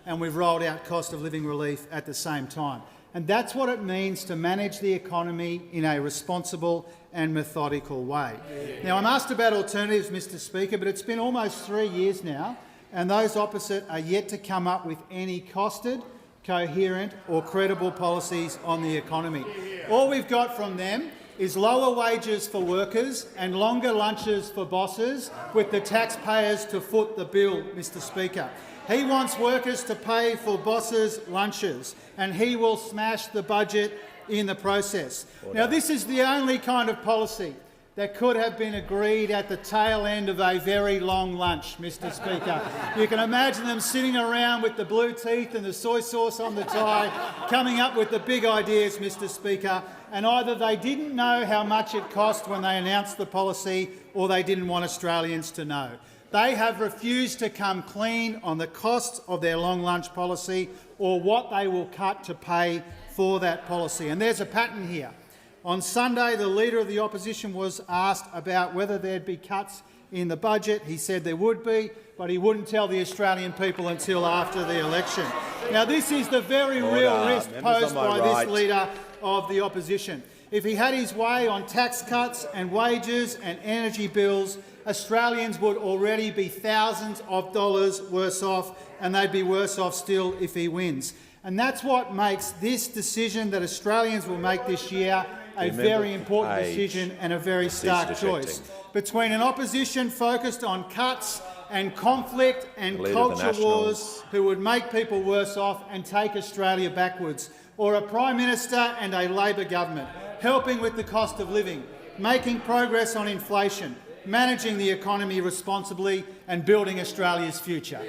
and we've rolled out cost of living relief at the same time. And that's what it means to manage the economy in a responsible and methodical way. Now, I'm asked about alternatives, Mr Speaker, but it's been almost 3 years now, and those opposite are yet to come up with any costed, coherent or credible policies on the economy. All we've got from them is lower wages for workers and longer lunches for bosses, with the taxpayers to foot the bill, Mr Speaker. He wants workers to pay for bosses' lunches, and he will smash the budget in the process. Now, this is the only kind of policy that could have been agreed at the tail end of a very long lunch, Mr Speaker. You can imagine them sitting around with the blue teeth and the soy sauce on the tie, coming up with the big ideas, Mr Speaker, and either they didn't know how much it cost when they announced the policy, or they didn't want Australians to know. They have refused to come clean on the costs of their long lunch policy or what they will cut to pay for that policy. And there's a pattern here. On Sunday, the Leader of the Opposition was asked about whether there'd be cuts in the budget. He said there would be, but he wouldn't tell the Australian people until after the election. Now, this is the very real risk posed by this Leader of the Opposition. If he had his way on tax cuts and wages and energy bills, Australians would already be thousands of dollars worse off, and they'd be worse off still if he wins. And that's what makes this decision that Australians will make this year a very important decision and a very stark choice between an opposition focused on cuts and conflict and culture wars who would make people worse off and take Australia backwards, or a Prime Minister and a Labor government helping with the cost of living, making progress on inflation, managing the economy responsibly and building Australia's future.